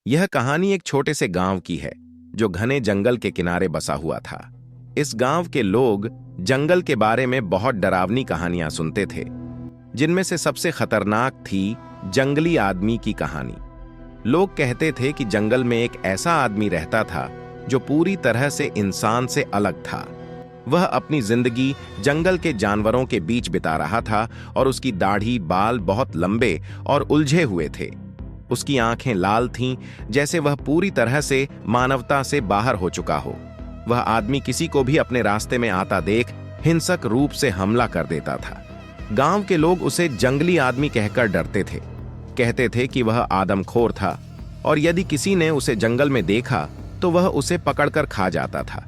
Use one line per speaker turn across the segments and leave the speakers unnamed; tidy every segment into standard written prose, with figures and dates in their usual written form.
यह कहानी एक छोटे से गांव की है जो घने जंगल के किनारे बसा हुआ था। इस गांव के लोग जंगल के बारे में बहुत डरावनी कहानियां सुनते थे, जिनमें से सबसे खतरनाक थी जंगली आदमी की कहानी। लोग कहते थे कि जंगल में एक ऐसा आदमी रहता था जो पूरी तरह से इंसान से अलग था। वह अपनी जिंदगी जंगल के जानवरों के बीच बिता रहा था और उसकी दाढ़ी बाल बहुत लंबे और उलझे हुए थे। उसकी आंखें लाल थीं, जैसे वह पूरी तरह से मानवता से बाहर हो चुका हो। वह आदमी किसी को भी अपने रास्ते में आता देख हिंसक रूप से हमला कर देता था। गांव के लोग उसे जंगली आदमी कहकर डरते थे। कहते थे कि वह आदमखोर था और यदि किसी ने उसे जंगल में देखा तो वह उसे पकड़कर खा जाता था।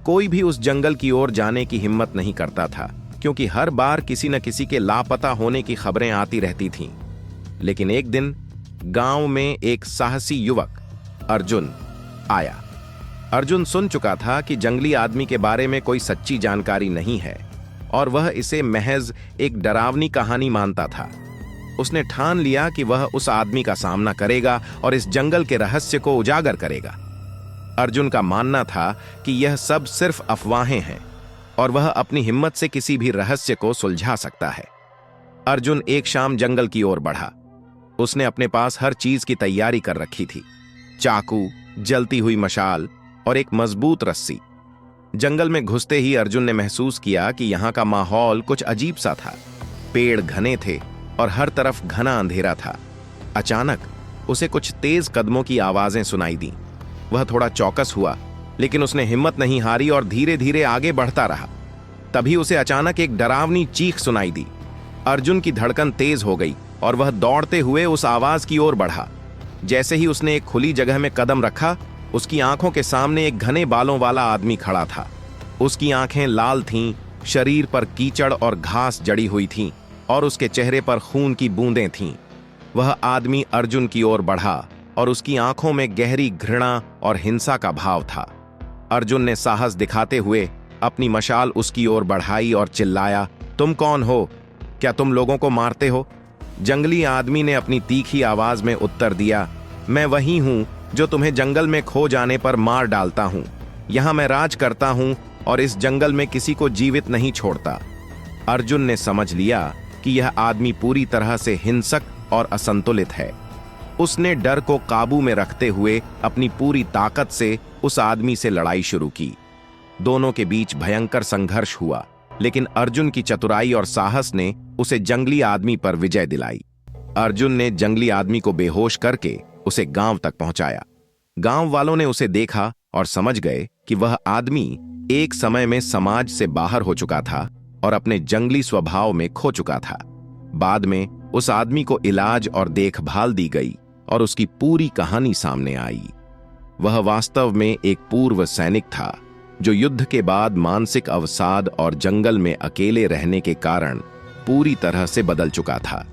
कोई भी उस जंगल की ओर जाने की हिम्मत नहीं करता था, क्योंकि हर बार किसी न किसी के लापता होने की खबरें आती रहती थीं। लेकिन एक दिन गांव में एक साहसी युवक अर्जुन आया। अर्जुन सुन चुका था कि जंगली आदमी के बारे में कोई सच्ची जानकारी नहीं है और वह इसे महज एक डरावनी कहानी मानता था। उसने ठान लिया कि वह उस आदमी का सामना करेगा और इस जंगल के रहस्य को उजागर करेगा। अर्जुन का मानना था कि यह सब सिर्फ अफवाहें हैं और वह अपनी हिम्मत से किसी भी रहस्य को सुलझा सकता है। अर्जुन एक शाम जंगल की ओर बढ़ा। उसने अपने पास हर चीज की तैयारी कर रखी थी, चाकू, जलती हुई मशाल और एक मजबूत रस्सी। जंगल में घुसते ही अर्जुन ने महसूस किया कि यहाँ का माहौल कुछ अजीब सा था। पेड़ घने थे और हर तरफ घना अंधेरा था। अचानक उसे कुछ तेज कदमों की आवाजें सुनाई दी। वह थोड़ा चौकस हुआ, लेकिन उसने हिम्मत नहीं हारी और धीरे धीरे आगे बढ़ता रहा। तभी उसे अचानक एक डरावनी चीख सुनाई दी। अर्जुन की धड़कन तेज हो गई और वह दौड़ते हुए उस आवाज की ओर बढ़ा। जैसे ही उसने एक खुली जगह में कदम रखा, उसकी आंखों के सामने एक घने बालों वाला आदमी खड़ा था। उसकी आंखें लाल थीं, शरीर पर कीचड़ और घास जड़ी हुई थीं और उसके चेहरे पर खून की बूंदें थीं। वह आदमी अर्जुन की ओर बढ़ा और उसकी आंखों में गहरी घृणा और हिंसा का भाव था। अर्जुन ने साहस दिखाते हुए अपनी मशाल उसकी ओर बढ़ाई और चिल्लाया, तुम कौन हो? क्या तुम लोगों को मारते हो? जंगली आदमी ने अपनी तीखी आवाज में उत्तर दिया, मैं वही हूं जो तुम्हें जंगल में खो जाने पर मार डालता हूं। यहां मैं राज करता हूं और इस जंगल में किसी को जीवित नहीं छोड़ता। अर्जुन ने समझ लिया कि यह आदमी पूरी तरह से हिंसक और असंतुलित है। उसने डर को काबू में रखते हुए अपनी पूरी ताकत से उस आदमी से लड़ाई शुरू की। दोनों के बीच भयंकर संघर्ष हुआ, लेकिन अर्जुन की चतुराई और साहस ने उसे जंगली आदमी पर विजय दिलाई। अर्जुन ने जंगली आदमी को बेहोश करके उसे गांव तक पहुंचाया। गांव वालों ने उसे देखा और समझ गए कि वह आदमी एक समय में समाज से बाहर हो चुका था और अपने जंगली स्वभाव में खो चुका था। बाद में उस आदमी को इलाज और देखभाल दी गई और उसकी पूरी कहानी सामने आई। वह वास्तव में एक पूर्व सैनिक था जो युद्ध के बाद मानसिक अवसाद और जंगल में अकेले रहने के कारण पूरी तरह से बदल चुका था।